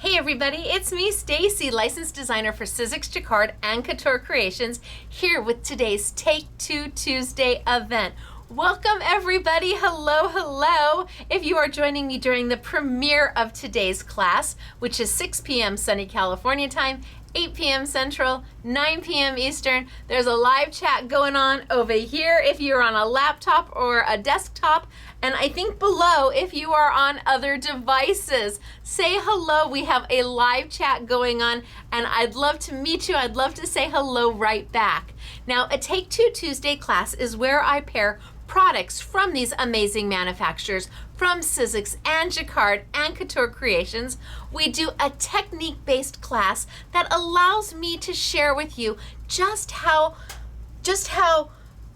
Hey everybody, it's me, Stacey, licensed designer for Sizzix, Jacquard, and Couture Creations, here with today's Take Two Tuesday event. Welcome everybody, hello, hello. If you are joining me during the premiere of today's class, which is 6 p.m. sunny California time, 8 p.m. Central, 9 p.m. Eastern. There's a live chat going on over here if you're on a laptop or a desktop, and I think below if you are on other devices. Say hello, we have a live chat going on, and I'd love to meet you. I'd love to say hello right back. Now, a Take Two Tuesday class is where I pair products from these amazing manufacturers, from Sizzix and Jacquard and Couture Creations. We do a technique-based class that allows me to share with you just how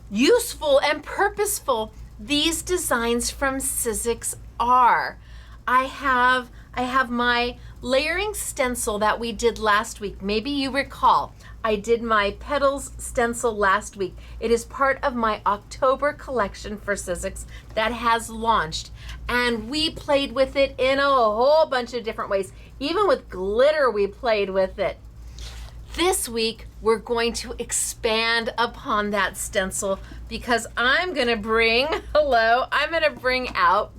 useful and purposeful these designs from Sizzix are. I have my layering stencil that we did last week. Maybe you recall, I did my Petals stencil last week. It is part of my October collection for Sizzix that has launched. And we played with it in a whole bunch of different ways. Even with glitter, we played with it. This week, we're going to expand upon that stencil because I'm gonna bring out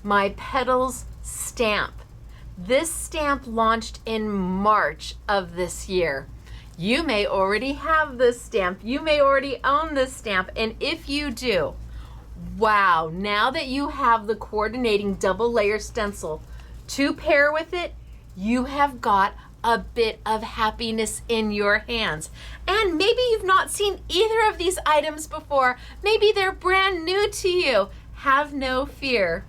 my Petals stamp. This stamp launched in March of this year. You may already have this stamp. You may already own this stamp. And if you do, wow, now that you have the coordinating double layer stencil to pair with it, you have got a bit of happiness in your hands. And maybe you've not seen either of these items before. Maybe they're brand new to you. Have no fear.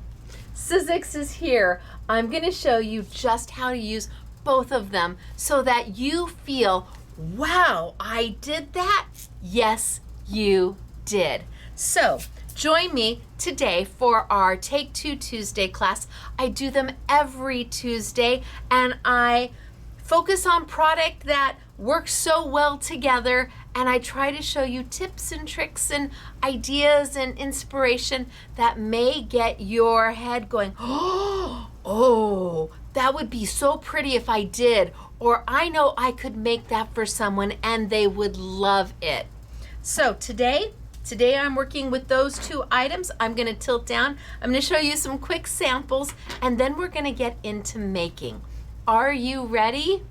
Sizzix is here. I'm gonna show you just how to use both of them so that you feel, wow, I did that? Yes, you did. So join me today for our Take Two Tuesday class. I do them every Tuesday, and I focus on product that works so well together, and I try to show you tips and tricks and ideas and inspiration that may get your head going, oh, that would be so pretty if I did, or I know I could make that for someone and they would love it. So today I'm working with those two items. I'm gonna tilt down. I'm gonna show you some quick samples, and then we're gonna get into making. Are you ready?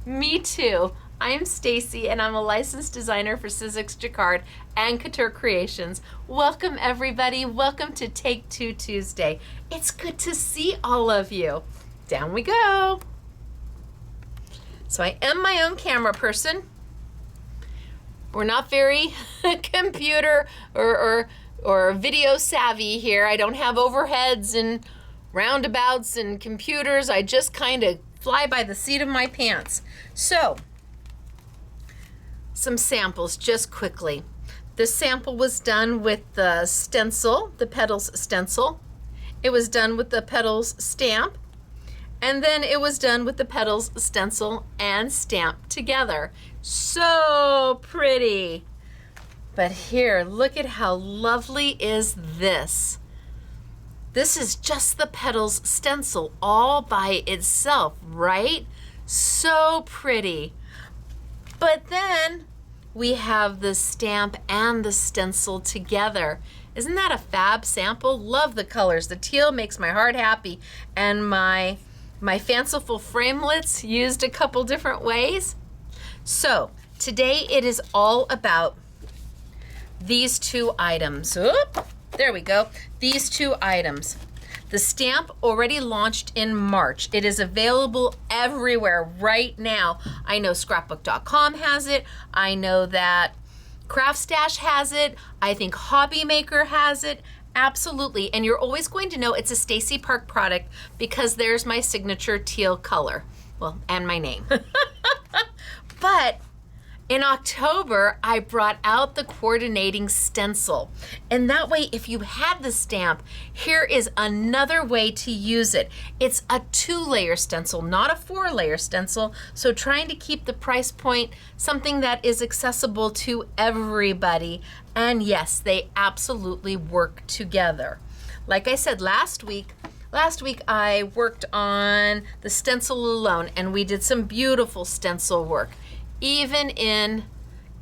Me too. I'm Stacey, and I'm a licensed designer for Sizzix, Jacquard, and Couture Creations. Welcome everybody, welcome to Take Two Tuesday. It's good to see all of you. Down we go. So I am my own camera person. We're not very computer or video savvy here. I don't have overheads and roundabouts and computers. I just kind of fly by the seat of my pants. So, some samples just quickly. This sample was done with the stencil, the Petals stencil. It was done with the Petals stamp. And then it was done with the Petals stencil and stamp together. So pretty. But here, look at how lovely is this. This is just the Petals stencil all by itself, right? So pretty. But then we have the stamp and the stencil together. Isn't that a fab sample? Love the colors. The teal makes my heart happy, and my fanciful framelits used a couple different ways. So today it is all about these two items. Oop, there we go. These two items. The stamp already launched in March. It is available everywhere right now. I know Scrapbook.com has it. I know that Craft Stash has it. I think Hobby Maker has it. Absolutely. And you're always going to know it's a Stacey Park product because there's my signature teal color. Well, and my name. But in October, I brought out the coordinating stencil. And that way, if you had the stamp, here is another way to use it. It's a 2-layer stencil, not a 4-layer stencil. So trying to keep the price point something that is accessible to everybody. And yes, they absolutely work together. Like I said last week, Last week I worked on the stencil alone, and we did some beautiful stencil work, even in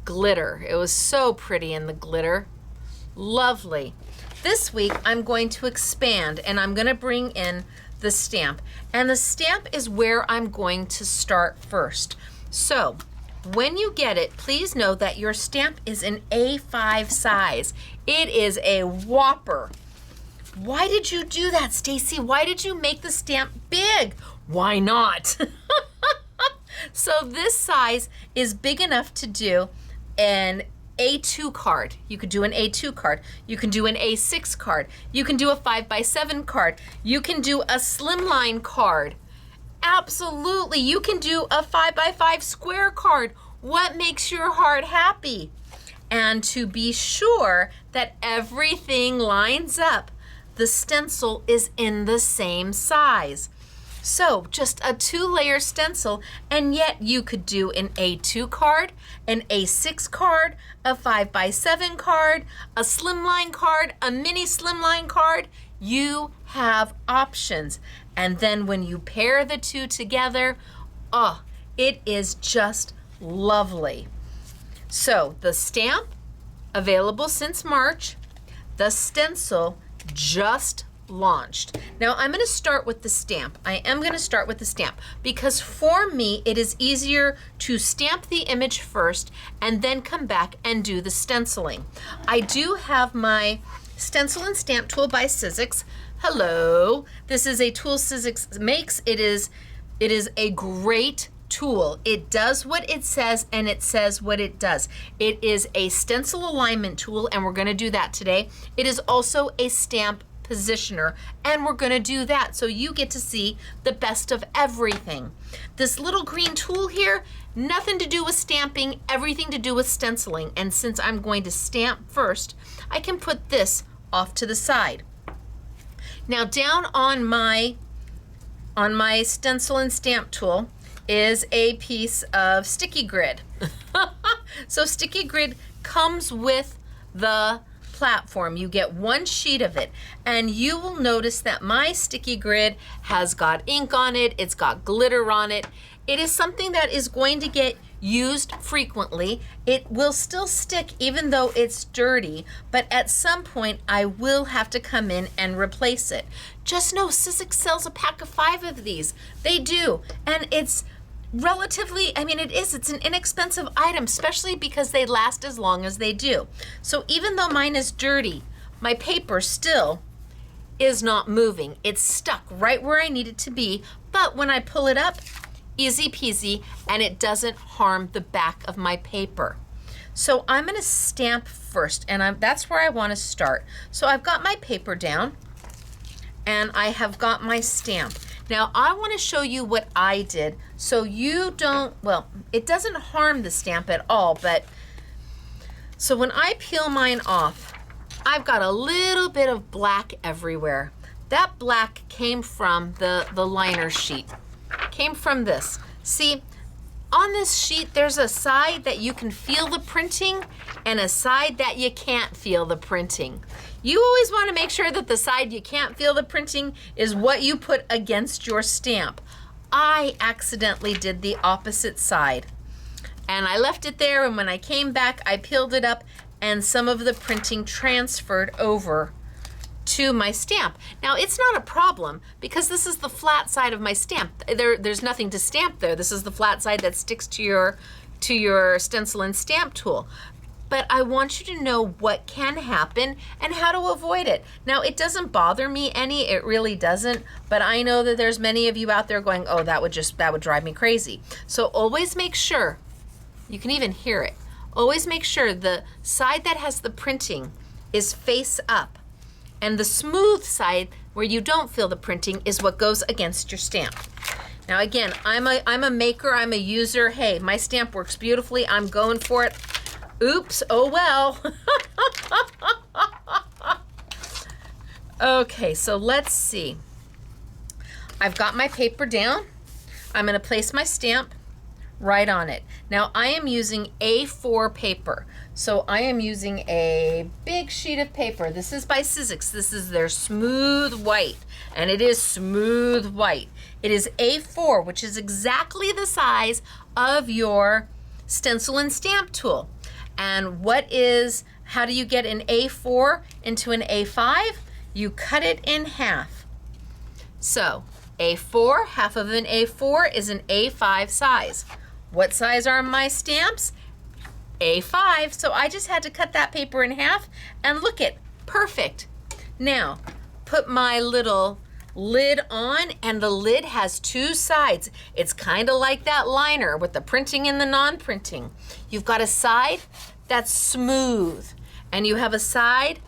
glitter. It was so pretty in the glitter. Lovely. This week I'm going to expand, and I'm going to bring in the stamp. And the stamp is where I'm going to start first. So when you get it, please know that your stamp is an A5 size. It is a whopper. Why did you do that, Stacey? Why did you make the stamp big? Why not? So this size is big enough to do an A2 card. You could do an A2 card. You can do an A6 card. You can do a 5x7 card. You can do a slimline card. Absolutely, you can do a 5x5 square card. What makes your heart happy? And to be sure that everything lines up, the stencil is in the same size. So just a 2-layer stencil, and yet you could do an A2 card, an A6 card, a 5x7 card, a slimline card, a mini slimline card. You have options. And then when you pair the two together, oh, it is just lovely. So the stamp, available since March. The stencil just launched. Now I'm going to start with the stamp. I am going to start with the stamp because for me it is easier to stamp the image first and then come back and do the stenciling. I do have my stencil and stamp tool by Sizzix. Hello. This is a tool Sizzix makes. It is a great tool. It does what it says, and it says what it does. It is a stencil alignment tool, and we're going to do that today. It is also a stamp positioner, and we're going to do that so you get to see the best of everything. This little green tool here, nothing to do with stamping, everything to do with stenciling. And since I'm going to stamp first, I can put this off to the side. Now down on my stencil and stamp tool is a piece of sticky grid. So sticky grid comes with the platform. You get one sheet of it, and you will notice that my sticky grid has got ink on it, it's got glitter on it. It is something that is going to get used frequently. It will still stick even though it's dirty, but at some point I will have to come in and replace it. Just know Sizzix sells a pack of 5 of these. They do, and it's relatively, it's an inexpensive item, especially because they last as long as they do. So even though mine is dirty, my paper still is not moving. It's stuck right where I need it to be, but when I pull it up, easy peasy, and it doesn't harm the back of my paper. So I'm gonna stamp first, and that's where I wanna start. So I've got my paper down, and I have got my stamp. Now I wanna show you what I did so you don't, well, it doesn't harm the stamp at all, but so when I peel mine off, I've got a little bit of black everywhere. That black came from the liner sheet. Came from this. See, on this sheet, there's a side that you can feel the printing and a side that you can't feel the printing. You always want to make sure that the side you can't feel the printing is what you put against your stamp. I accidentally did the opposite side, and I left it there, and when I came back, I peeled it up, and some of the printing transferred over to my stamp. Now it's not a problem because this is the flat side of my stamp. There's nothing to stamp there. This is the flat side that sticks to your stencil and stamp tool. But I want you to know what can happen and how to avoid it. Now it doesn't bother me any, it really doesn't, but I know that there's many of you out there going, oh, that would drive me crazy. So always make sure, you can even hear it, always make sure the side that has the printing is face up. And the smooth side where you don't feel the printing is what goes against your stamp. Now again, I'm a maker, I'm a user. Hey, my stamp works beautifully, I'm going for it. Oops, oh well. Okay, so let's see. I've got my paper down. I'm gonna place my stamp right on it. Now I am using A4 paper. So I am using a big sheet of paper. This is by Sizzix. This is their smooth white, and it is smooth white. It is A4, which is exactly the size of your stencil and stamp tool. And how do you get an A4 into an A5? You cut it in half. So A4, half of an A4 is an A5 size. What size are my stamps? A5. So I just had to cut that paper in half, and look it, perfect. Now, put my little lid on, and the lid has two sides. It's kind of like that liner with the printing and the non-printing. You've got a side that's smooth, and you have a side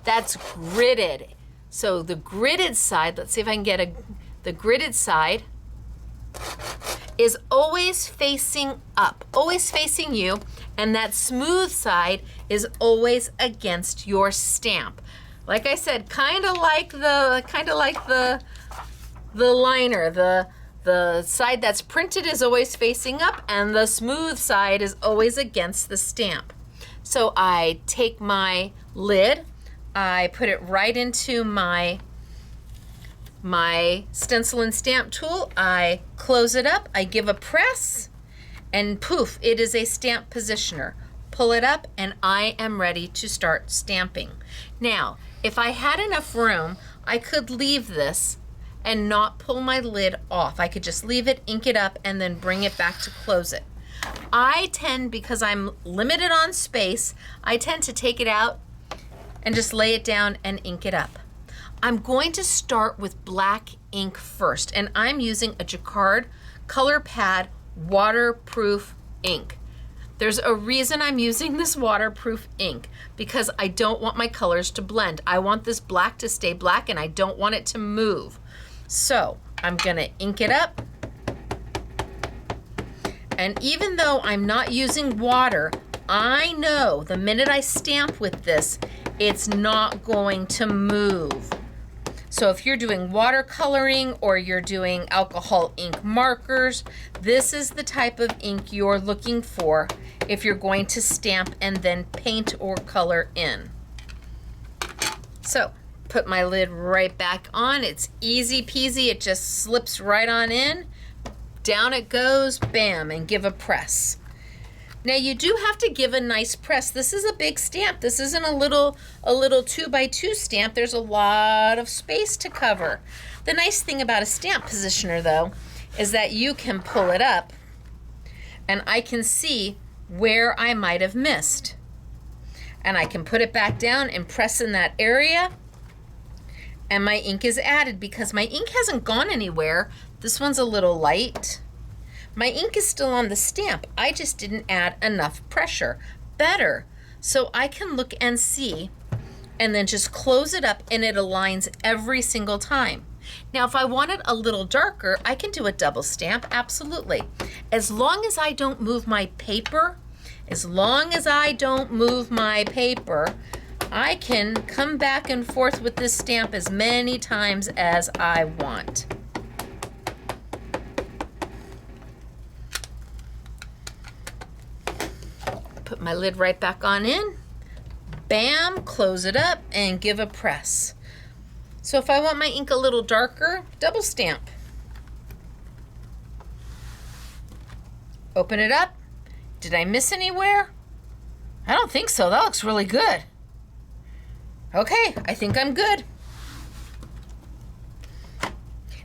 that's gridded. So the gridded side, let's see if I can get the gridded side is always facing up, always facing you, and that smooth side is always against your stamp. Like I said, kind of like the liner. The side that's printed is always facing up, and the smooth side is always against the stamp. So I take my lid, I put it right into my stencil and stamp tool, I close it up, I give a press, and poof, it is a stamp positioner. Pull it up, and I am ready to start stamping. Now, if I had enough room, I could leave this and not pull my lid off. I could just leave it, ink it up, and then bring it back to close it. I tend, because I'm limited on space, I tend to take it out and just lay it down and ink it up. I'm going to start with black ink first, and I'm using a Jacquard Color Pad waterproof ink. There's a reason I'm using this waterproof ink, because I don't want my colors to blend. I want this black to stay black, and I don't want it to move. So I'm gonna ink it up. And even though I'm not using water, I know the minute I stamp with this, it's not going to move. So if you're doing watercoloring or you're doing alcohol ink markers, this is the type of ink you're looking for if you're going to stamp and then paint or color in. So put my lid right back on. It's easy peasy. It just slips right on in. Down it goes, bam, and give a press. Now you do have to give a nice press. This is a big stamp. This isn't a little 2x2 stamp. There's a lot of space to cover. The nice thing about a stamp positioner though is that you can pull it up and I can see where I might have missed. And I can put it back down and press in that area, and my ink is added because my ink hasn't gone anywhere. This one's a little light. My ink is still on the stamp. I just didn't add enough pressure. Better. So I can look and see and then just close it up, and it aligns every single time. Now, if I want it a little darker, I can do a double stamp, absolutely. As long as I don't move my paper, I can come back and forth with this stamp as many times as I want. Put my lid right back on in, bam, close it up, and give a press. So if I want my ink a little darker, double stamp. Open it up. Did I miss anywhere? I don't think so. That looks really good. Okay, I think I'm good.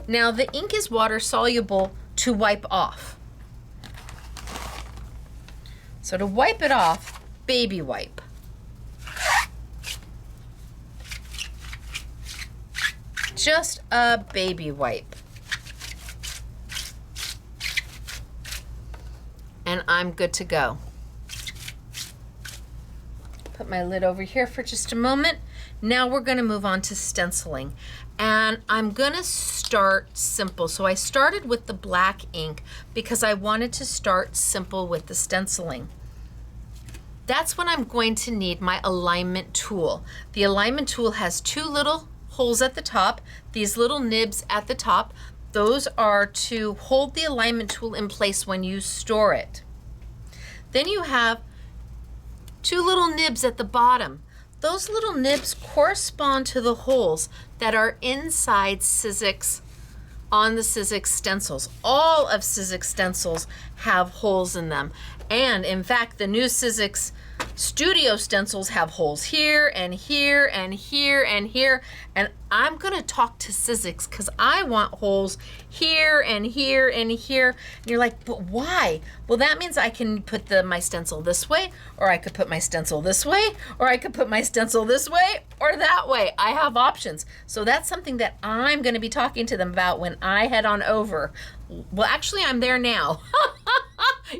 Now the ink is water soluble to wipe off. So to wipe it off, baby wipe. Just a baby wipe. And I'm good to go. Put my lid over here for just a moment. Now we're going to move on to stenciling. And I'm going to start simple. So I started with the black ink because I wanted to start simple with the stenciling. That's when I'm going to need my alignment tool. The alignment tool has two little holes at the top, these little nibs at the top. Those are to hold the alignment tool in place when you store it. Then you have two little nibs at the bottom. Those little nibs correspond to the holes that are inside Sizzix on the Sizzix stencils. All of Sizzix stencils have holes in them. And in fact, the new Sizzix Studio stencils have holes here and here and here and here. And I'm gonna talk to Sizzix because I want holes here and here and here. And you're like, but why? Well, that means I can put my stencil this way, or I could put my stencil this way, or I could put my stencil this way or that way. I have options. So that's something that I'm gonna be talking to them about when I head on over. Well, actually, I'm there now.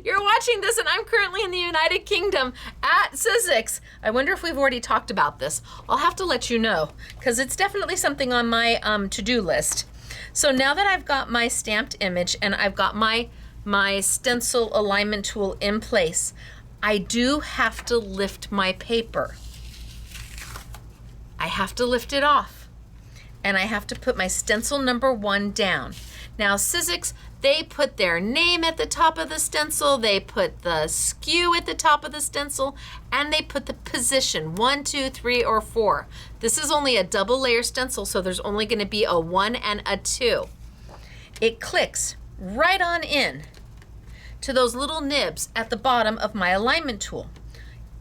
You're watching this and I'm currently in the United Kingdom at Sizzix. I wonder if we've already talked about this. I'll have to let you know because it's definitely something on my to-do list. So now that I've got my stamped image and I've got my stencil alignment tool in place, I do have to lift my paper. I have to lift it off and I have to put my stencil number 1 down. Now Sizzix, they put their name at the top of the stencil, they put the SKU at the top of the stencil, and they put the position, 1, 2, 3, or 4. This is only a double layer stencil, so there's only gonna be a 1 and a 2. It clicks right on in to those little nibs at the bottom of my alignment tool.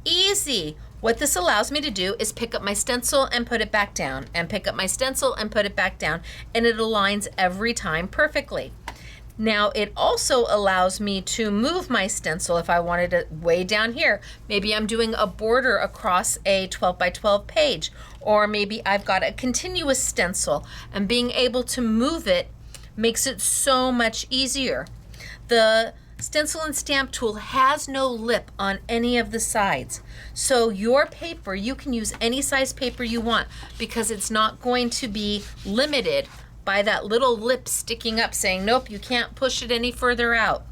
Easy. What this allows me to do is pick up my stencil and put it back down, and pick up my stencil and put it back down, and it aligns every time perfectly. Now it also allows me to move my stencil if I wanted it way down here. Maybe I'm doing a border across a 12 by 12 page, or maybe I've got a continuous stencil, and being able to move it makes it so much easier. The Stencil and Stamp tool has no lip on any of the sides. So your paper, you can use any size paper you want because it's not going to be limited by that little lip sticking up saying, nope, you can't push it any further out.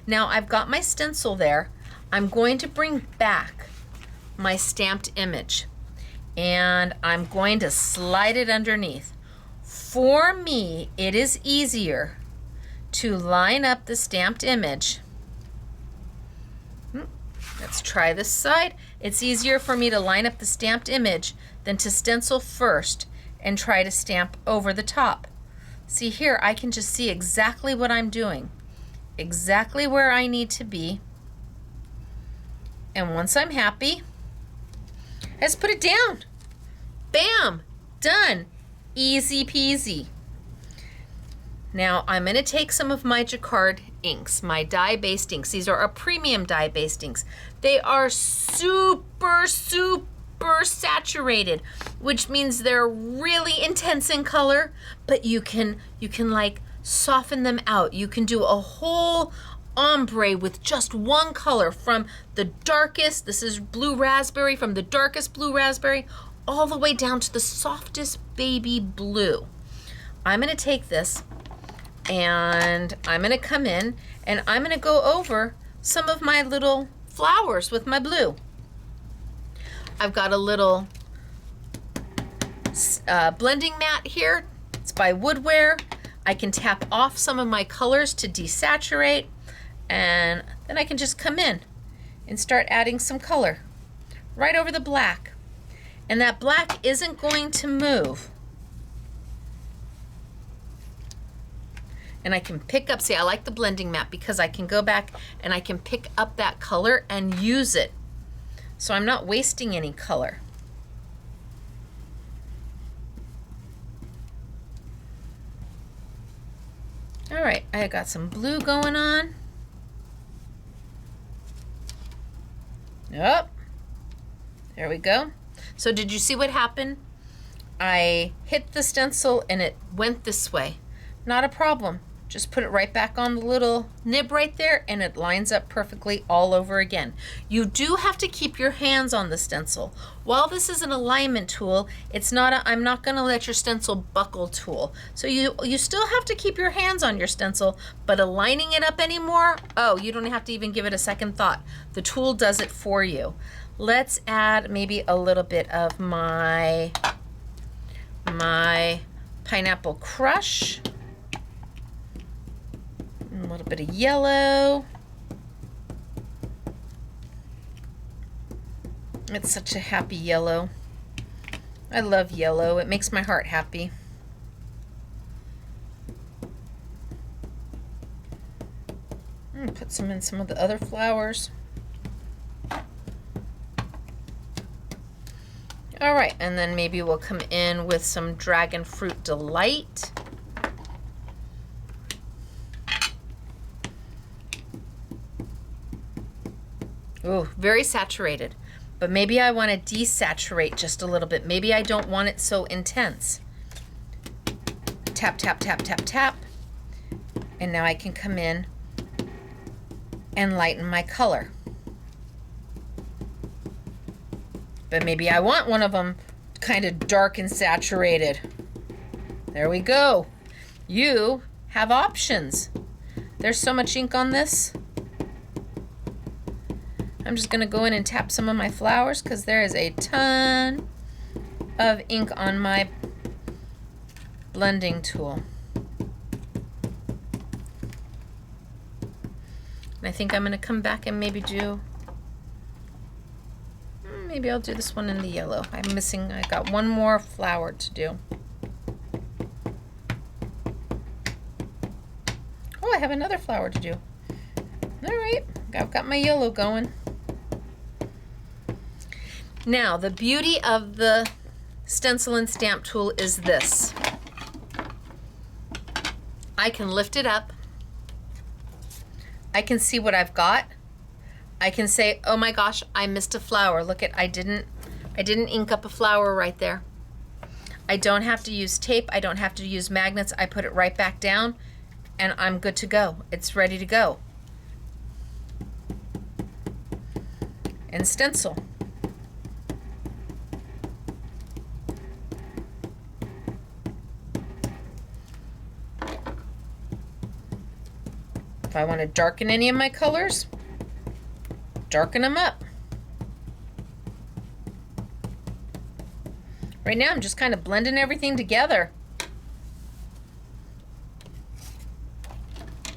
Now I've got my stencil there. I'm going to bring back my stamped image and I'm going to slide it underneath. For me, it is easier to line up the stamped image. Let's try this side. It's easier for me to line up the stamped image than to stencil first and try to stamp over the top. See here, I can just see exactly what I'm doing, exactly where I need to be. And once I'm happy, I just put it down. Bam, done, easy peasy. Now I'm going to take some of my Jacquard inks, my dye-based inks. These are a premium dye-based inks. They are super saturated, which means they're really intense in color, but you can like soften them out. You can do a whole ombre with just one color, from the darkest, this is blue raspberry, from the darkest blue raspberry all the way down to the softest baby blue. I'm going to take this and I'm gonna come in and I'm gonna go over some of my little flowers with my blue. I've got a little blending mat here. It's by Woodware. I can tap off some of my colors to desaturate, and then I can just come in and start adding some color right over the black. And that black isn't going to move. And I can pick up, see, I like the blending mat because I can go back and I can pick up that color and use it. So I'm not wasting any color. All right, I got some blue going on. Yep, there we go. So did you see what happened? I hit the stencil and it went this way. Not a problem. Just put it right back on the little nib right there and it lines up perfectly all over again. You do have to keep your hands on the stencil. While this is an alignment tool, it's not a, I'm not gonna let your stencil buckle tool. So you still have to keep your hands on your stencil, but aligning it up anymore, oh, you don't have to even give it a second thought. The tool does it for you. Let's add maybe a little bit of my Pineapple Crush. And a little bit of yellow. It's such a happy yellow. I love yellow. It makes my heart happy. Put some in some of the other flowers. All right, and then maybe we'll come in with some Dragon Fruit Delight. Ooh, very saturated. But maybe I want to desaturate just a little bit. Maybe I don't want it so intense. Tap, tap, tap, tap, tap. And now I can come in and lighten my color. But maybe I want one of them kind of dark and saturated. There we go. You have options. There's so much ink on this. I'm just going to go in and tap some of my flowers because there is a ton of ink on my blending tool. And I think I'm going to come back and maybe I'll do this one in the yellow. I got one more flower to do. Oh, I have another flower to do. All right, I've got my yellow going. Now, the beauty of the stencil and stamp tool is this. I can lift it up. I can see what I've got. I can say, oh my gosh, I missed a flower. Look at, I didn't ink up a flower right there. I don't have to use tape. I don't have to use magnets. I put it right back down and I'm good to go. It's ready to go. And stencil. If I want to darken any of my colors, darken them up. Right now I'm just kind of blending everything together.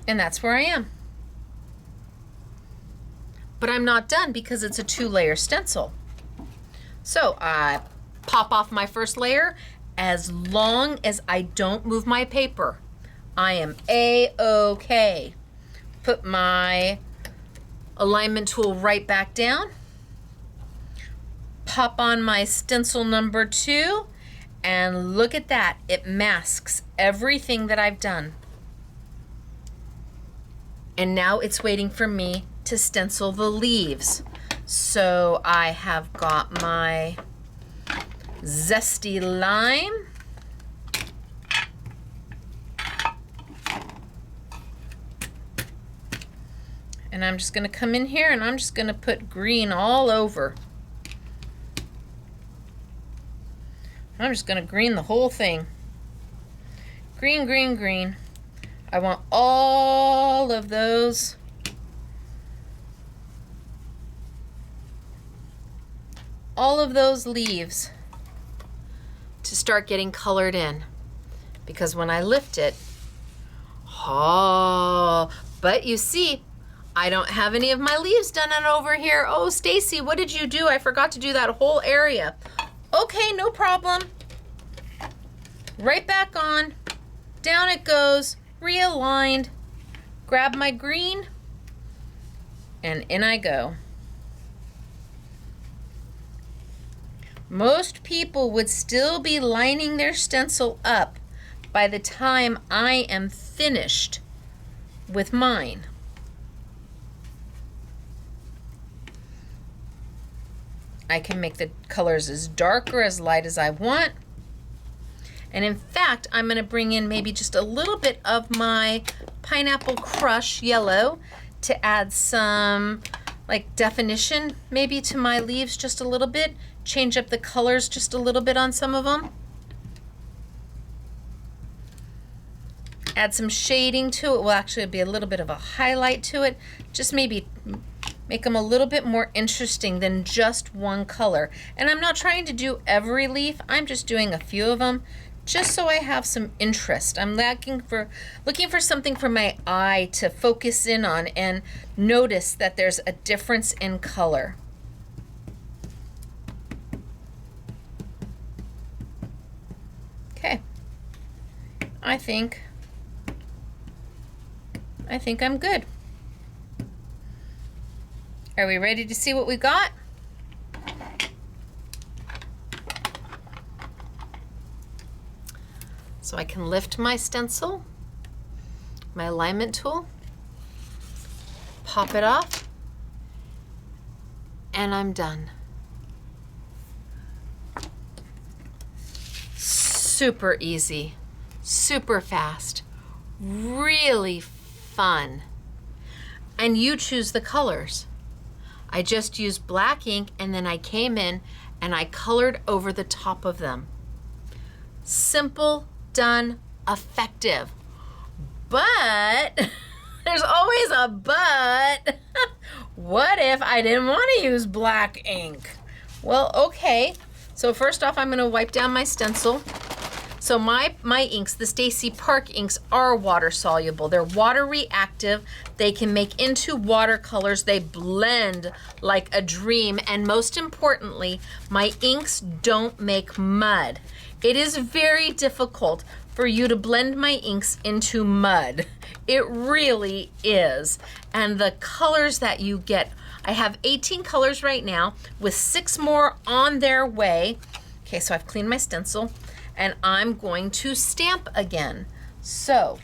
And that's where I am. But I'm not done because it's a 2-layer stencil. So I pop off my first layer. As long as I don't move my paper, I am A-okay. Put my alignment tool right back down. Pop on my stencil number 2 and look at that. It masks everything that I've done. And now it's waiting for me to stencil the leaves. So I have got my Zesty Lime. And I'm just going to come in here and I'm just going to put green all over. I'm just going to green the whole thing. Green, green, green. I want all of those leaves to start getting colored in. Because when I lift it, but you see, I don't have any of my leaves done over here. Oh, Stacey, what did you do? I forgot to do that whole area. Okay, no problem. Right back on. Down it goes. Realigned. Grab my green. And in I go. Most people would still be lining their stencil up by the time I am finished with mine. I can make the colors as dark or as light as I want. And in fact, I'm going to bring in maybe just a little bit of my Pineapple Crush yellow to add some like definition maybe to my leaves just a little bit. Change up the colors just a little bit on some of them. Add some shading to it. Will actually be a little bit of a highlight to it. Just maybe make them a little bit more interesting than just one color. And I'm not trying to do every leaf. I'm just doing a few of them just so I have some interest. I'm looking for something for my eye to focus in on and notice that there's a difference in color. Okay. I think I'm good. Are we ready to see what we got? So I can lift my stencil, my alignment tool, pop it off, and I'm done. Super easy, super fast, really fun. And you choose the colors. I just used black ink and then I came in and I colored over the top of them. Simple, done, effective. But there's always a but. What if I didn't want to use black ink? Well, okay. So first off, I'm going to wipe down my stencil. So my inks, the Stacey Park inks, are water soluble. They're water reactive. They can make into watercolors. They blend like a dream. And most importantly, my inks don't make mud. It is very difficult for you to blend my inks into mud. It really is. And the colors that you get, I have 18 colors right now with 6 more on their way. Okay, so I've cleaned my stencil and I'm going to stamp again. So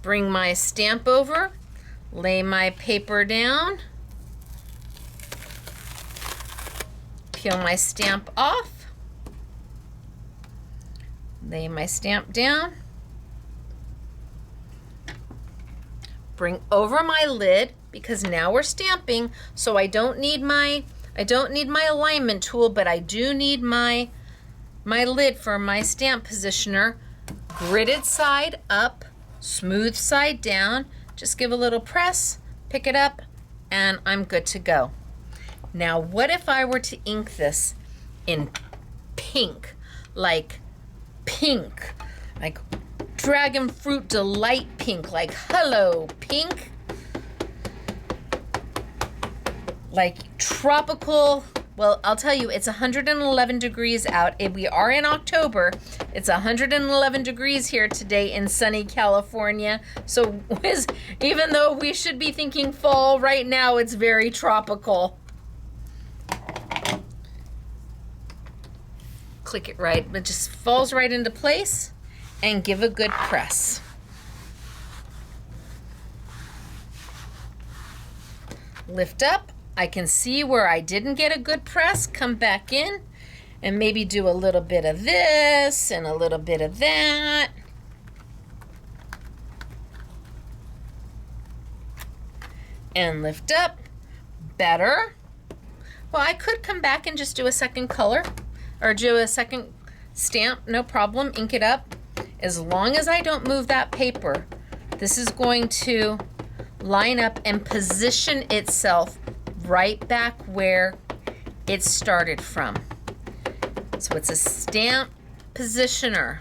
bring my stamp over, lay my paper down, peel my stamp off, lay my stamp down, bring over my lid because now we're stamping, so I don't need my alignment tool, but I do need my lid for my stamp positioner. Gridded side up, smooth side down. Just give a little press, pick it up, and I'm good to go. Now, what if I were to ink this in pink, like Dragon Fruit Delight pink, like hello pink, like tropical. Well, I'll tell you, it's 111 degrees out. We are in October. It's 111 degrees here today in sunny California. So even though we should be thinking fall, right now it's very tropical. Click it right, it just falls right into place, and give a good press. Lift up. I can see where I didn't get a good press, come back in, and maybe do a little bit of this and a little bit of that. And lift up. Better. Well, I could come back and just do a second color or do a second stamp, no problem, ink it up. As long as I don't move that paper, this is going to line up and position itself right back where it started from. So it's a stamp positioner.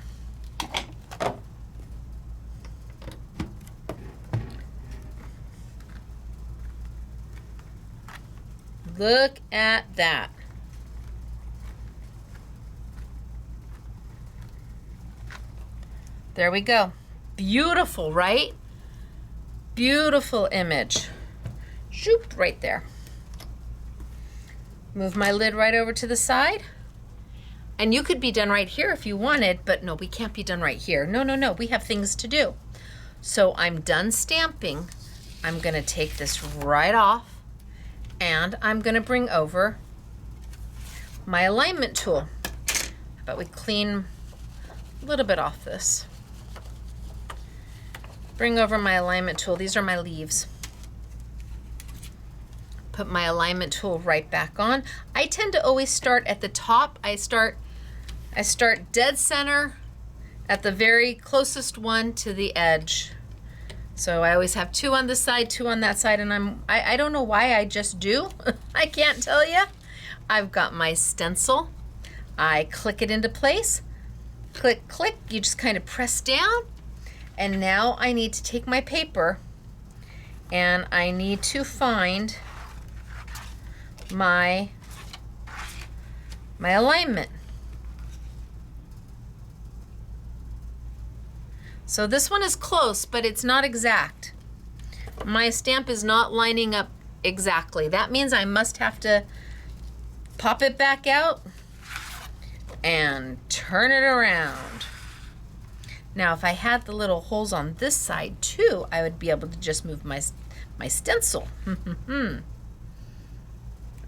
Look at that. There we go. Beautiful, right? Beautiful image. Shoop, right there. Move my lid right over to the side. And you could be done right here if you wanted, but no, we can't be done right here. No, no, no, we have things to do. So I'm done stamping. I'm gonna take this right off and I'm gonna bring over my alignment tool. But we clean a little bit off this. Bring over my alignment tool. These are my leaves. Put my alignment tool right back on. I tend to always start at the top. I start dead center at the very closest one to the edge. So I always have 2 on this side, 2 on that side, and I don't know why, I just do. I can't tell you. I've got my stencil. I click it into place. Click, click, you just kind of press down. And now I need to take my paper and I need to find my alignment. So this one is close, but it's not exact. My stamp is not lining up exactly. That means I must have to pop it back out and turn it around. Now, if I had the little holes on this side too, I would be able to just move my stencil.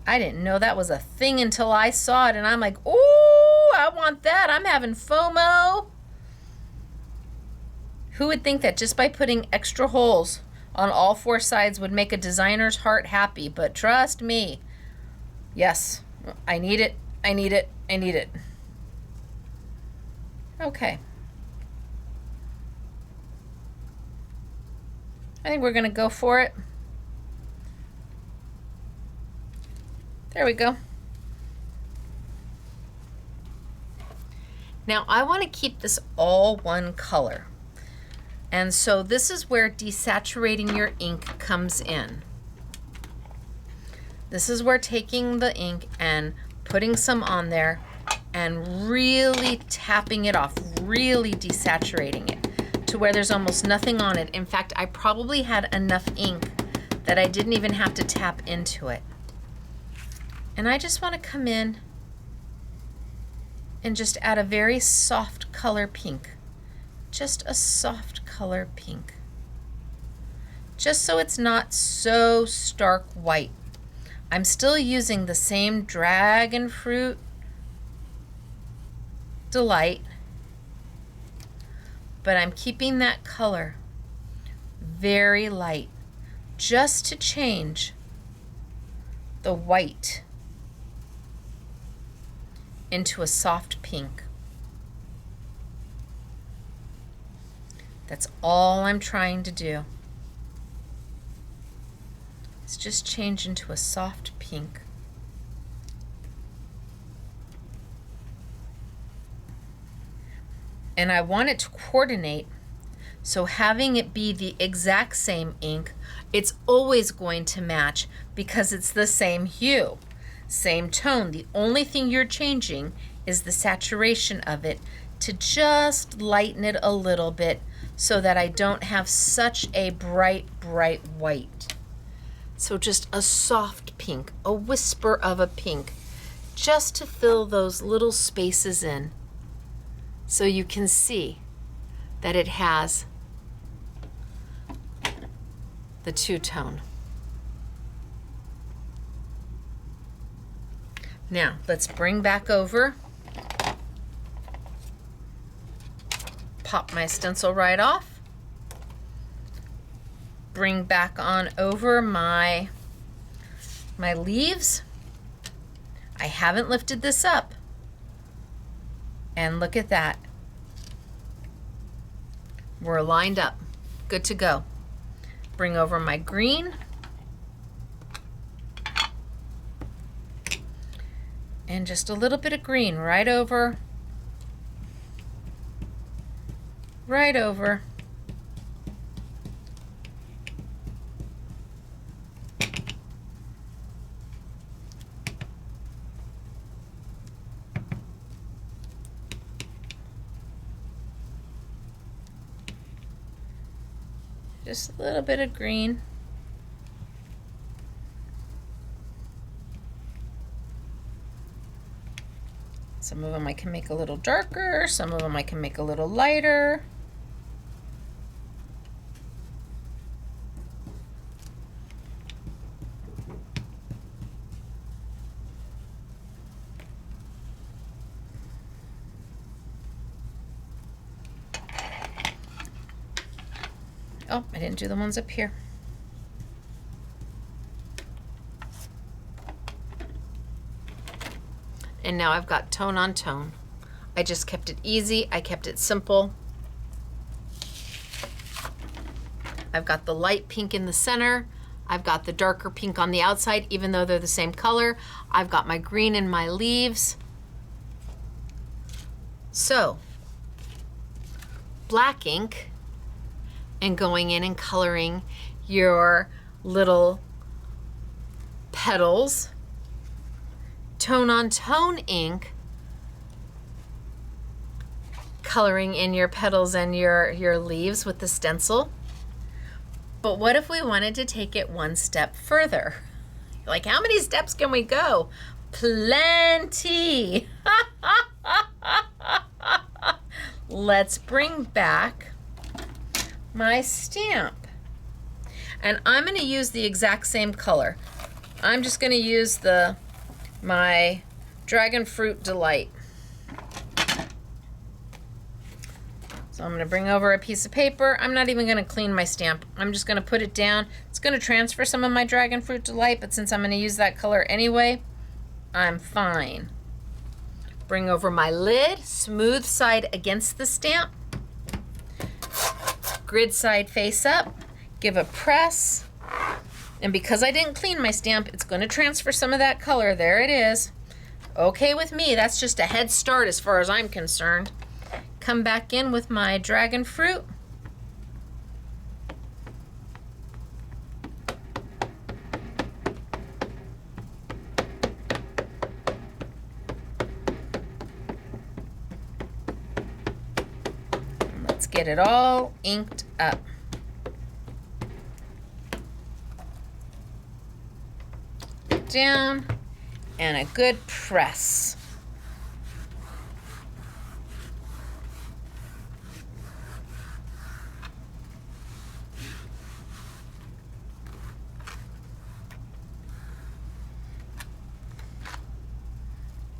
I didn't know that was a thing until I saw it, and I'm like, ooh, I want that. I'm having FOMO. Who would think that just by putting extra holes on all four sides would make a designer's heart happy? But trust me, yes, I need it, I need it, I need it. Okay. I think we're gonna go for it. There we go. Now I want to keep this all one color. And so this is where desaturating your ink comes in. This is where taking the ink and putting some on there and really tapping it off, really desaturating it to where there's almost nothing on it. In fact, I probably had enough ink that I didn't even have to tap into it. And I just want to come in and just add a very soft color pink. Just a soft color pink. Just so it's not so stark white. I'm still using the same Dragon Fruit Delight, but I'm keeping that color very light just to change the white into a soft pink. That's all I'm trying to do. It's just change into a soft pink. And I want it to coordinate, so having it be the exact same ink, it's always going to match because it's the same hue, same tone. The only thing you're changing is the saturation of it to just lighten it a little bit so that I don't have such a bright, bright white. So just a soft pink, a whisper of a pink, just to fill those little spaces in so you can see that it has the two-tone. Now, let's bring back over. Pop my stencil right off. Bring back on over my leaves. I haven't lifted this up. And look at that. We're lined up. Good to go. Bring over my green. And just a little bit of green right over. Right over. Just a little bit of green. Some of them I can make a little darker, some of them I can make a little lighter. Oh, I didn't do the ones up here. And now I've got tone on tone. I just kept it easy, I kept it simple. I've got the light pink in the center. I've got the darker pink on the outside, even though they're the same color. I've got my green in my leaves. So black ink and going in and coloring your little petals, tone on tone ink, coloring in your petals and your leaves with the stencil. But what if we wanted to take it one step further? Like, how many steps can we go? Plenty. Let's bring back my stamp. And I'm going to use the exact same color. I'm just going to use my Dragon Fruit Delight. So I'm going to bring over a piece of paper. I'm not even going to clean my stamp. I'm just going to put it down. It's going to transfer some of my Dragon Fruit Delight, but since I'm going to use that color anyway, I'm fine. Bring over my lid, smooth side against the stamp, grid side face up, give a press, and because I didn't clean my stamp, it's going to transfer some of that color. There it is. Okay with me. That's just a head start as far as I'm concerned. Come back in with my dragon fruit. Let's get it all inked up. Down and a good press.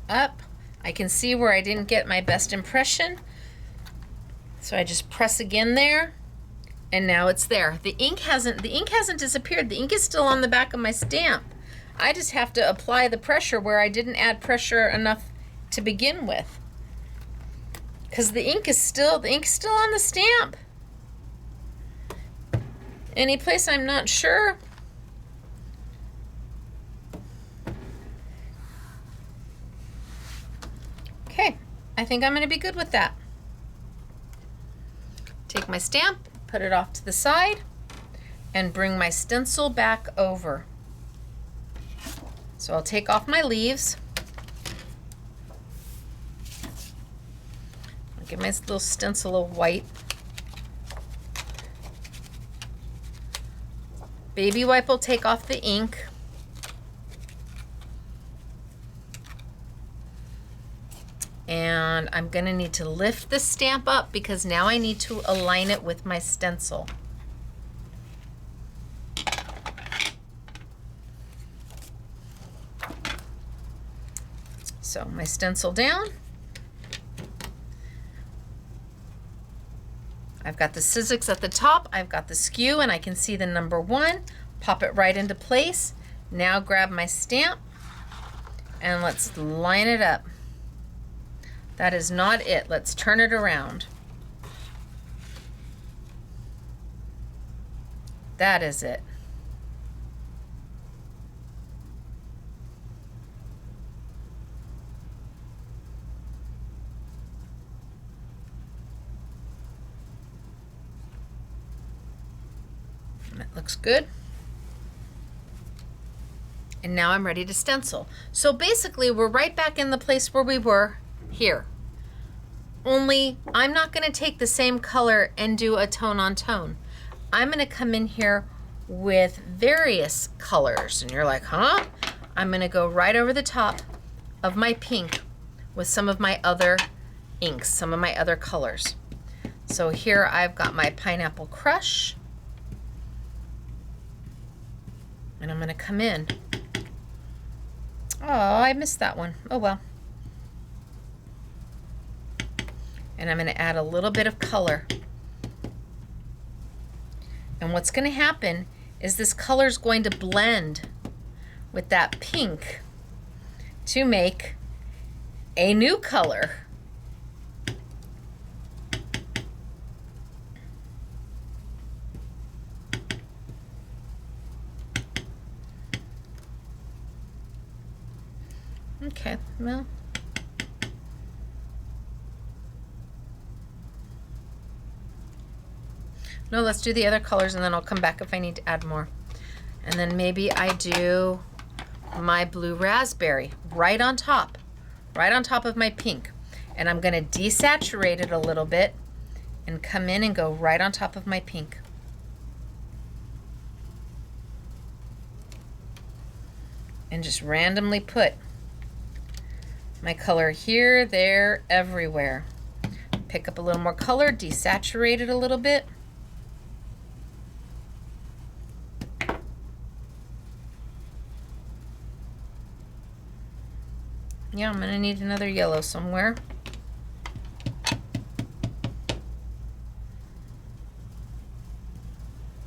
Up. I can see where I didn't get my best impression, so I just press again there, and now it's there. The ink hasn't disappeared. The ink is still on the back of my stamp. I just have to apply the pressure where I didn't add pressure enough to begin with, because the ink is still on the stamp. Any place I'm not sure, okay, I think I'm going to be good with that. Take my stamp, put it off to the side, and bring my stencil back over. So I'll take off my leaves. I'll give my little stencil a wipe. Baby wipe will take off the ink. And I'm going to need to lift the stamp up because now I need to align it with my stencil. So my stencil down. I've got the Sizzix at the top. I've got the skew and I can see the number 1. Pop it right into place. Now grab my stamp and let's line it up. That is not it. Let's turn it around. That is it. That looks good. And now I'm ready to stencil. So basically we're right back in the place where we were here. Only I'm not going to take the same color and do a tone on tone. I'm going to come in here with various colors. And you're like, huh? I'm going to go right over the top of my pink with some of my other inks, some of my other colors. So here I've got my Pineapple Crush. And I'm going to come in. Oh, I missed that one. Oh well. And I'm going to add a little bit of color. And what's going to happen is this color is going to blend with that pink to make a new color. Okay, well, No, let's do the other colors and then I'll come back if I need to add more. And then maybe I do my blue raspberry right on top of my pink. And I'm gonna desaturate it a little bit and come in and go right on top of my pink. And just randomly put my color here, there, everywhere. Pick up a little more color, desaturate it a little bit. Yeah, I'm gonna need another yellow somewhere.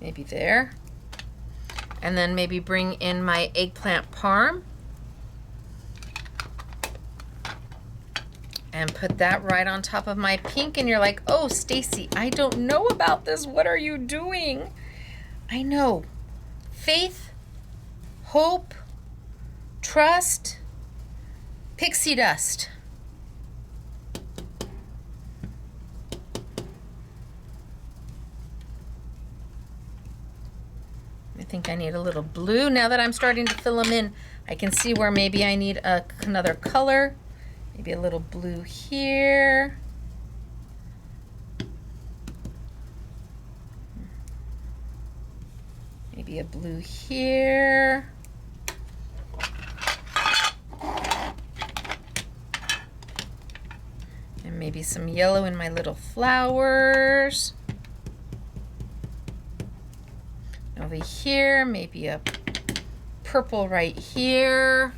Maybe there. And then maybe bring in my eggplant parm and put that right on top of my pink. And you're like, oh, Stacey, I don't know about this. What are you doing? I know. Faith, hope, trust, pixie dust. I think I need a little blue. Now that I'm starting to fill them in, I can see where maybe I need another color. Maybe a little blue here. Maybe a blue here. And maybe some yellow in my little flowers. Over here, maybe a purple right here.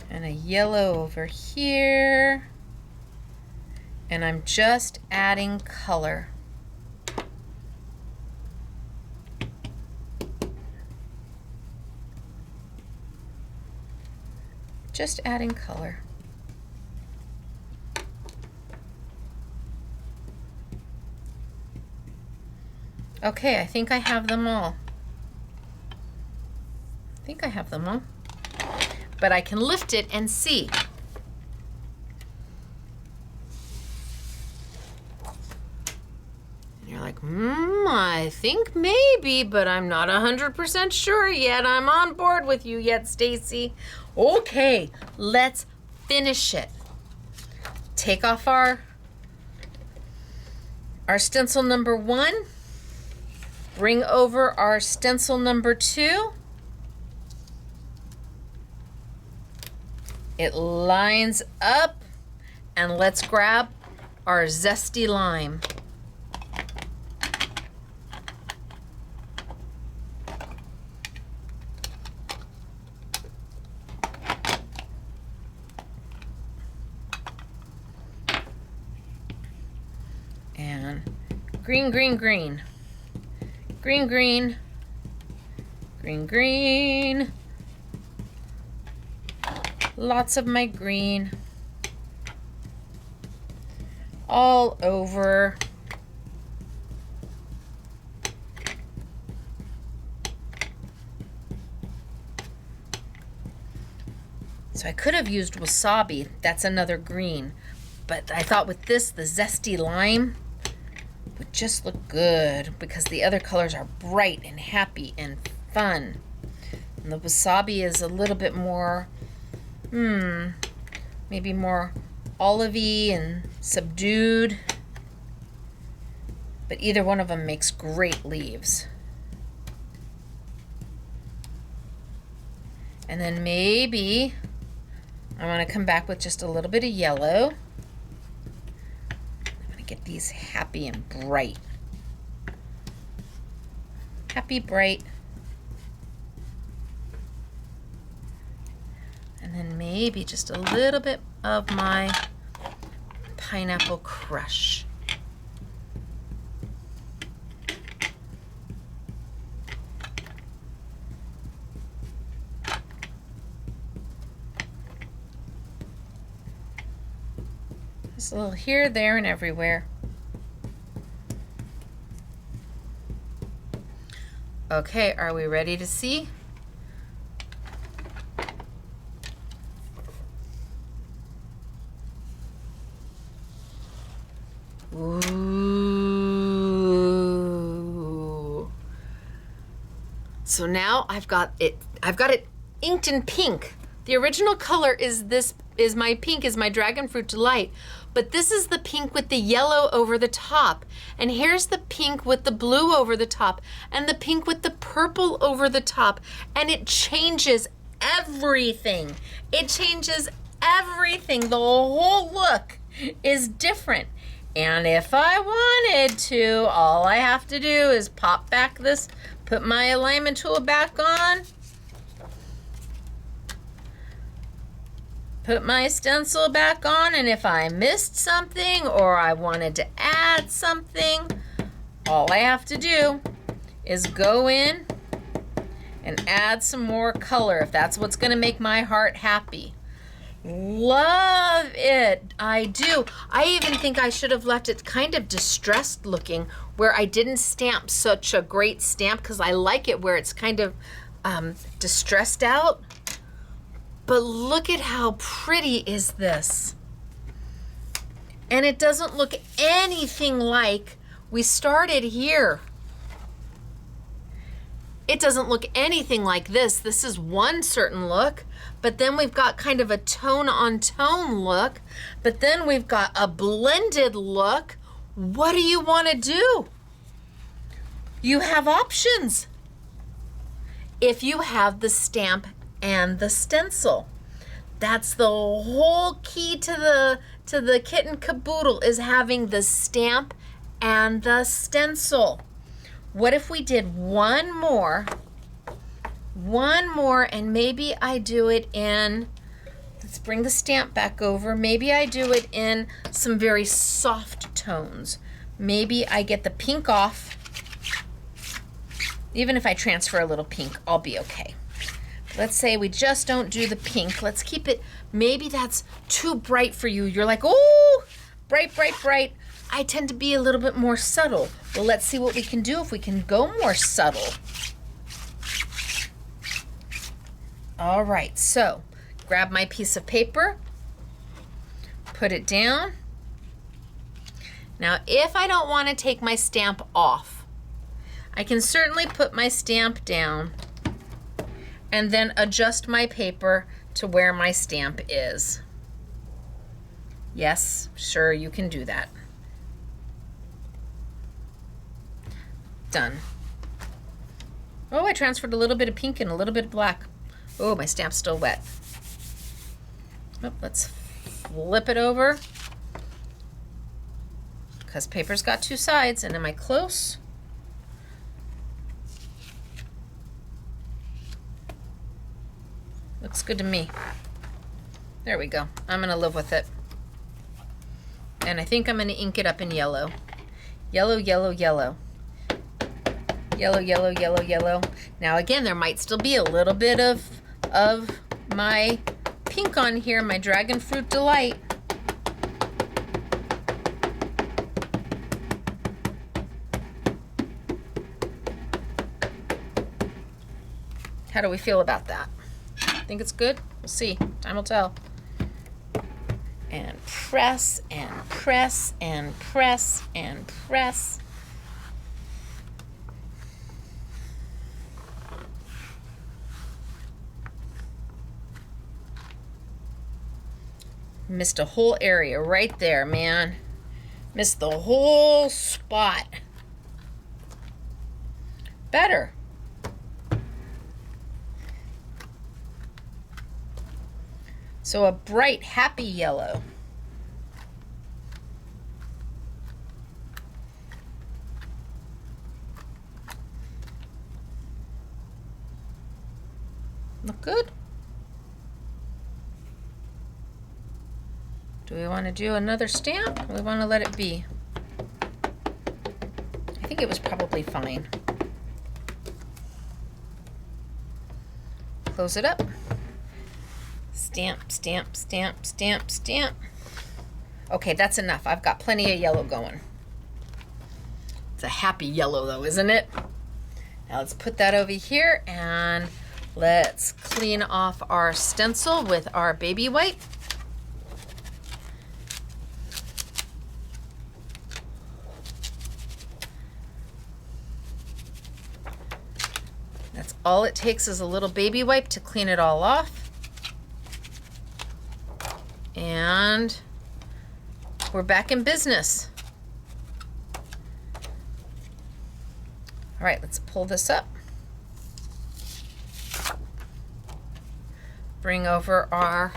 And a yellow over here. And I'm just adding color. Just adding color. Okay, I think I have them all. But I can lift it and see. And you're like, I think maybe, but I'm not 100% sure yet. I'm on board with you yet, Stacey. Okay, let's finish it. Take off our stencil number 1. Bring over our stencil number 2. It lines up, and let's grab our zesty lime. And green, green, green. Green, green, green, green. Lots of my green. All over. So I could have used wasabi. That's another green. But I thought with this, the zesty lime would just look good because the other colors are bright and happy and fun. And the wasabi is a little bit more, maybe more olivey and subdued. But either one of them makes great leaves. And then maybe I want to come back with just a little bit of yellow. Get these happy and bright. Happy, bright. And then maybe just a little bit of my pineapple crush. Just a little here, there, and everywhere. Okay, are we ready to see? Ooh, So now I've got it inked in pink. The original color is my pink, is my Dragon Fruit Delight, but this is the pink with the yellow over the top. And here's the pink with the blue over the top, and the pink with the purple over the top. And it changes everything. It changes everything. The whole look is different. And if I wanted to, all I have to do is pop back this, put my alignment tool back on, put my stencil back on, and if I missed something or I wanted to add something, all I have to do is go in and add some more color if that's what's gonna make my heart happy. Love it, I do. I even think I should have left it kind of distressed looking where I didn't stamp such a great stamp, because I like it where it's kind of distressed out. But look at how pretty is this. And it doesn't look anything like we started here. It doesn't look anything like this. This is one certain look, but then we've got kind of a tone on tone look, but then we've got a blended look. What do you want to do? You have options. If you have the stamp and the stencil. That's the whole key to the kit and caboodle, is having the stamp and the stencil. What if we did one more, and maybe I do it in, let's bring the stamp back over, maybe I do it in some very soft tones. Maybe I get the pink off. Even if I transfer a little pink, I'll be okay. Let's say we just don't do the pink. Let's keep it, maybe that's too bright for you. You're like, oh, bright, bright, bright. I tend to be a little bit more subtle. Well, let's see what we can do if we can go more subtle. All right, so grab my piece of paper, put it down. Now, if I don't want to take my stamp off, I can certainly put my stamp down and then adjust my paper to where my stamp is. Yes, sure, you can do that. Done. Oh, I transferred a little bit of pink and a little bit of black. Oh, my stamp's still wet. Oh, let's flip it over, because paper's got two sides. And am I close? Looks good to me. There we go. I'm gonna live with it. And I think I'm gonna ink it up in yellow. Yellow, yellow, yellow. Yellow, yellow, yellow, yellow. Now again, there might still be a little bit of my pink on here, my Dragon Fruit Delight. How do we feel about that? Think it's good? We'll see. Time will tell. And press, and press, and press, and press. Missed a whole area right there, man. Missed the whole spot. Better. So a bright, happy yellow. Look good? Do we want to do another stamp? Or we want to let it be? I think it was probably fine. Close it up. Stamp, stamp, stamp, stamp, stamp. Okay, that's enough. I've got plenty of yellow going. It's a happy yellow though, isn't it? Now let's put that over here and let's clean off our stencil with our baby wipe. That's all it takes is a little baby wipe to clean it all off. And we're back in business. All right, let's pull this up. Bring over our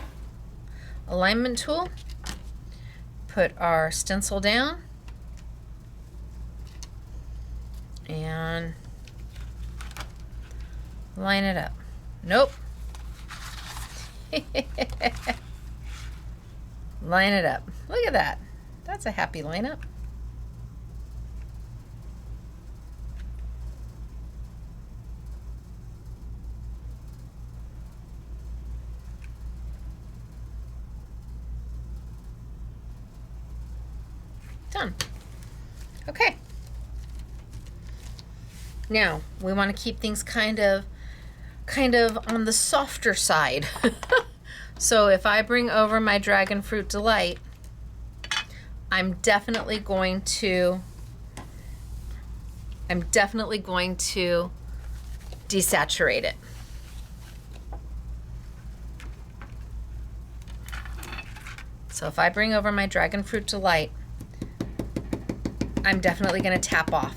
alignment tool. Put our stencil down. And line it up. Nope. Line it up. Look at that. That's a happy lineup. Done. Okay. Now, we want to keep things kind of on the softer side. So if I bring over my Dragon Fruit Delight, I'm definitely going to desaturate it. So if I bring over my Dragon Fruit Delight, I'm definitely going to tap off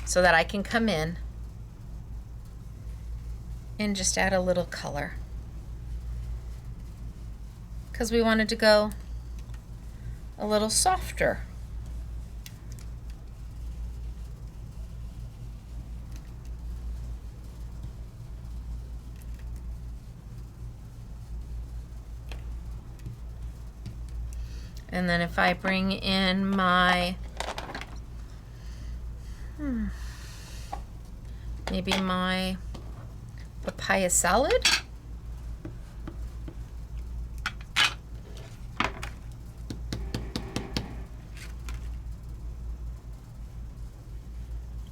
so that I can come in and just add a little color, because we wanted to go a little softer. And then if I bring in my maybe my papaya salad.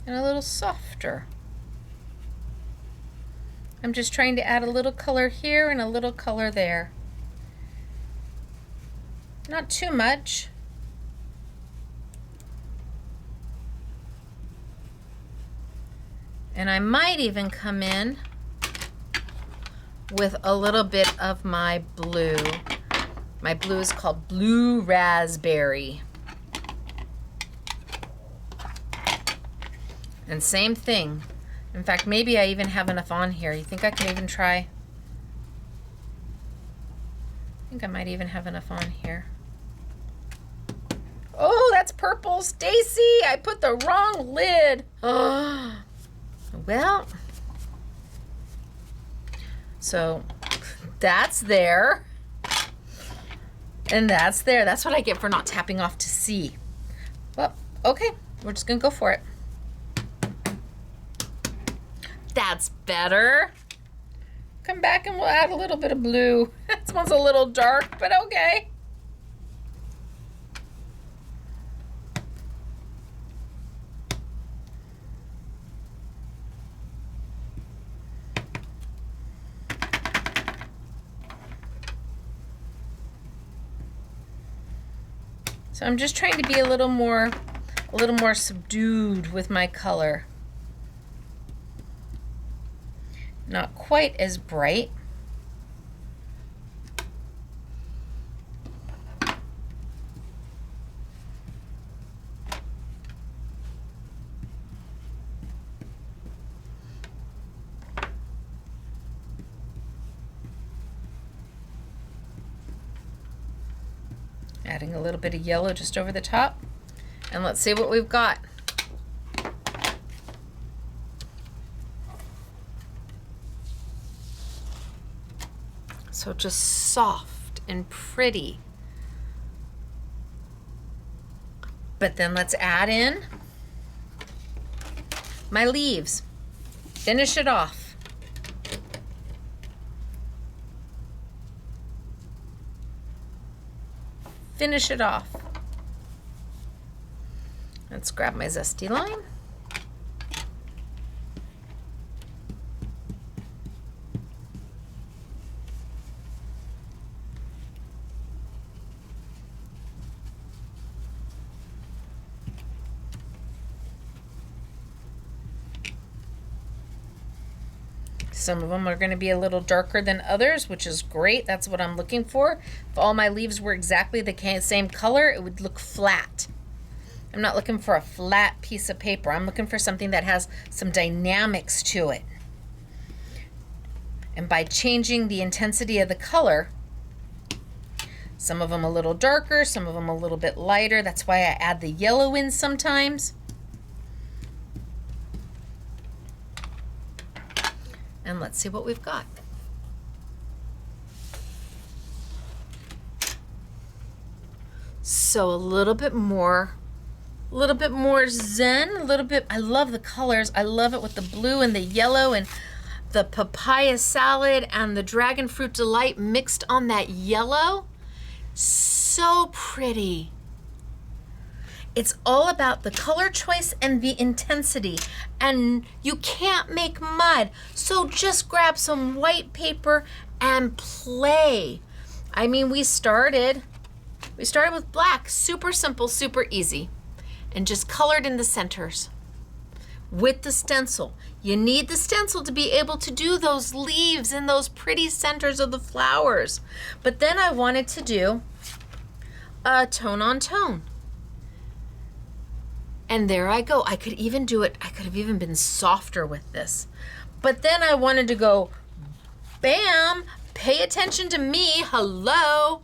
And a little softer. I'm just trying to add a little color here and a little color there. Not too much. And I might even come in with a little bit of my blue. My blue is called Blue Raspberry. And same thing. In fact, maybe I even have enough on here. You think I can even try? I think I might even have enough on here. Oh, that's purple, Stacey. I put the wrong lid. Oh. Well, so that's there, and that's there. That's what I get for not tapping off to see. Well, okay, we're just gonna go for it. That's better. Come back and we'll add a little bit of blue. This one's a little dark, but okay. So I'm just trying to be a little more subdued with my color. Not quite as bright. Adding a little bit of yellow just over the top. And let's see what we've got. So just soft and pretty. But then let's add in my leaves. Finish it off. Finish it off. Let's grab my zesty lime. Some of them are going to be a little darker than others, which is great. That's what I'm looking for. If all my leaves were exactly the same color, it would look flat. I'm not looking for a flat piece of paper. I'm looking for something that has some dynamics to it. And by changing the intensity of the color, some of them a little darker, some of them a little bit lighter. That's why I add the yellow in sometimes. And let's see what we've got. So a little bit more zen, a little bit, I love the colors. I love it with the blue and the yellow and the papaya salad and the dragon fruit delight mixed on that yellow. So pretty. It's all about the color choice and the intensity, and you can't make mud. So just grab some white paper and play. I mean, we started with black, super simple, super easy, and just colored in the centers with the stencil. You need the stencil to be able to do those leaves and those pretty centers of the flowers. But then I wanted to do a tone on tone. And there I go. I could even do it. I could have even been softer with this. But then I wanted to go, bam, pay attention to me. Hello.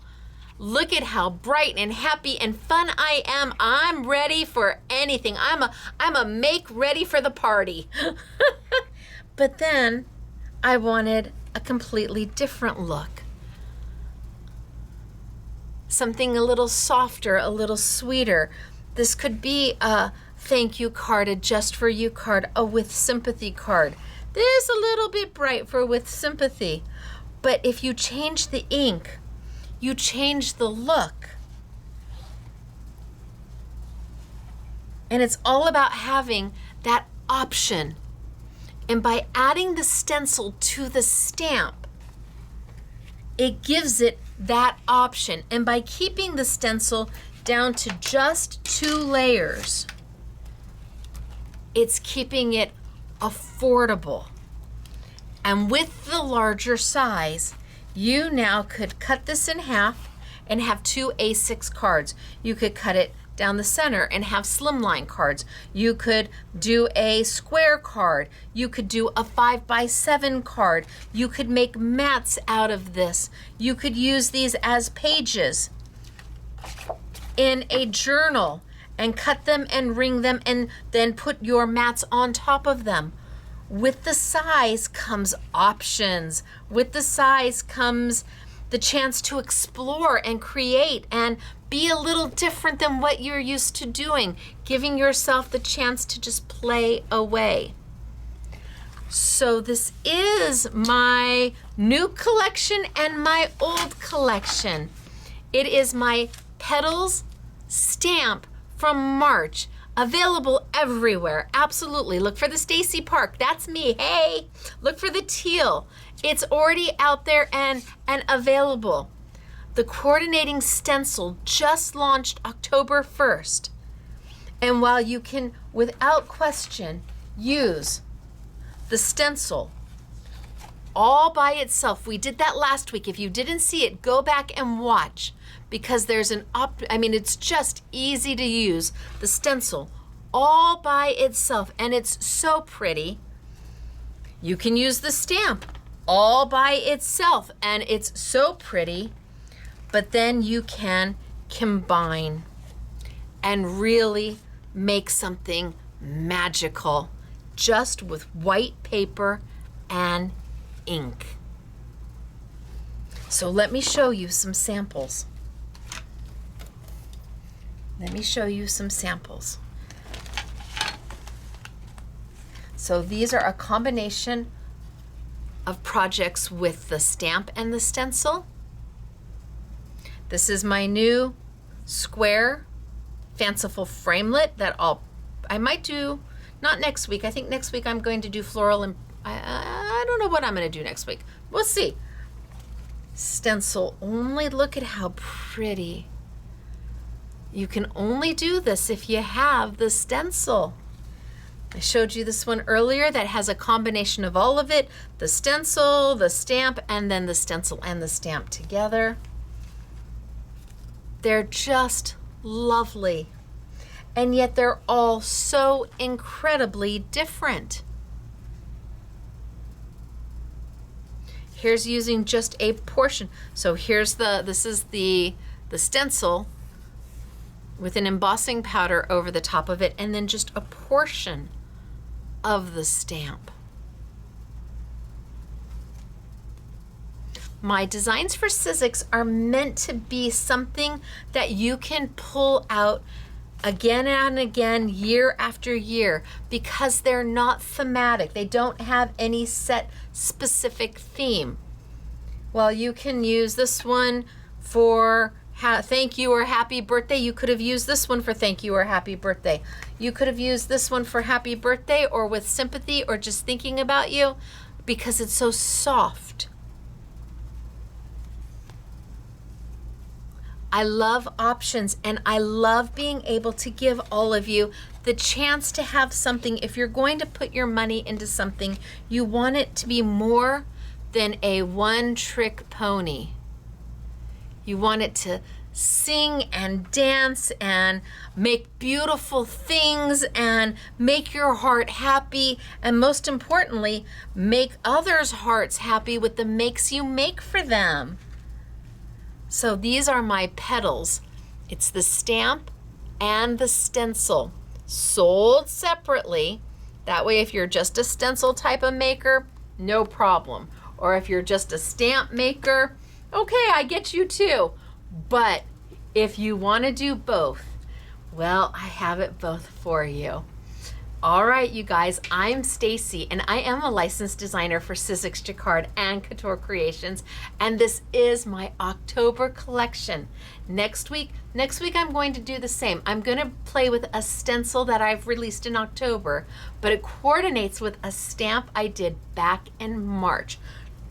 Look at how bright and happy and fun I am. I'm ready for anything. I'm a make ready for the party. But then I wanted a completely different look. Something a little softer, a little sweeter. This could be a thank you card, a just for you card, a with sympathy card. This is a little bit bright for with sympathy. But if you change the ink, you change the look. And it's all about having that option. And by adding the stencil to the stamp, it gives it that option. And by keeping the stencil down to just 2 layers, it's keeping it affordable. And with the larger size, you now could cut this in half and have 2 A6 cards. You could cut it down the center and have slimline cards. You could do a square card. You could do a 5x7 card. You could make mats out of this. You could use these as pages in a journal and cut them and ring them and then put your mats on top of them. With the size comes options. With the size comes the chance to explore and create and be a little different than what you're used to doing, giving yourself the chance to just play away. So this is my new collection and my old collection. It is my Petals stamp from March, available everywhere. Absolutely. Look for the Stacey Park. That's me. Hey, look for the teal. It's already out there and available. The coordinating stencil just launched October 1st. And while you can, without question, use the stencil all by itself, we did that last week. If you didn't see it, go back and watch, because there's it's just easy to use the stencil all by itself, and it's so pretty. You can use the stamp all by itself, and it's so pretty, but then you can combine and really make something magical just with white paper and ink. So let me show you some samples. So these are a combination of projects with the stamp and the stencil. This is my new square fanciful framelit that I might do, not next week. I think next week I'm going to do floral, and I don't know what I'm going to do next week. We'll see. Stencil only. Look at how pretty. You can only do this if you have the stencil. I showed you this one earlier that has a combination of all of it, the stencil, the stamp, and then the stencil and the stamp together. They're just lovely. And yet they're all so incredibly different. Here's using just a portion. So here's this is the stencil with an embossing powder over the top of it, and then just a portion of the stamp. My designs for Sizzix are meant to be something that you can pull out again and again, year after year, because they're not thematic. They don't have any set specific theme. Well, you can use this one for thank you or happy birthday. You could have used this one for thank you or happy birthday. You could have used this one for happy birthday or with sympathy or just thinking about you, because it's so soft. I love options, and I love being able to give all of you the chance to have something. If you're going to put your money into something, you want it to be more than a one-trick pony. You want it to sing and dance and make beautiful things and make your heart happy, and most importantly, make others' hearts happy with the makes you make for them. So these are my petals. It's the stamp and the stencil, sold separately. That way, if you're just a stencil type of maker, no problem. Or if you're just a stamp maker, okay, I get you too. But if you want to do both, well, I have it both for you. All right, you guys, I'm Stacey, and I am a licensed designer for Sizzix, Jacquard, and Couture Creations, and this is my October collection. Next week I'm going to do the same. I'm going to play with a stencil that I've released in October, but it coordinates with a stamp I did back in March.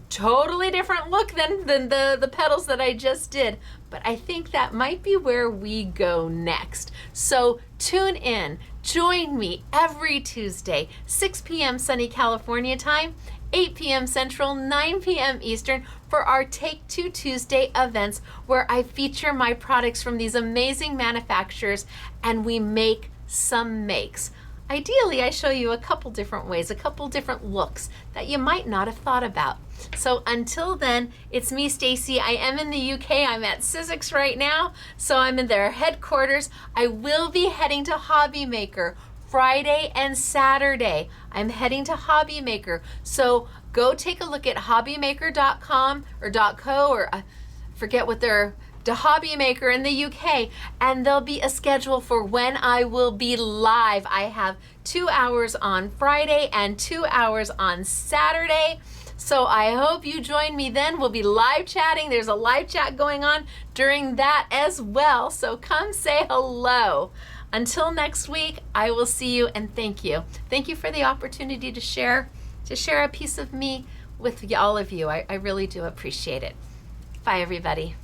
Totally different look than the petals that I just did, but I think that might be where we go next. So tune in, join me every Tuesday, 6 p.m. sunny California time, 8 p.m. Central, 9 p.m. Eastern, for our Take Two Tuesday events, where I feature my products from these amazing manufacturers and we make some makes. Ideally, I show you a couple different ways, a couple different looks that you might not have thought about. So until then, it's me, Stacey. I am in the UK. I'm at Sizzix right now, so I'm in their headquarters. I will be heading to Hobby Maker Friday and Saturday. I'm heading to Hobby Maker, so go take a look at hobbymaker.com or .co, or I forget what they're, to Hobby Maker in the UK, and there'll be a schedule for when I will be live. I have 2 hours on Friday and 2 hours on Saturday. So I hope you join me then. We'll be live chatting. There's a live chat going on during that as well. So come say hello. Until next week, I will see you, and thank you. Thank you for the opportunity to share a piece of me with all of you. I really do appreciate it. Bye, everybody.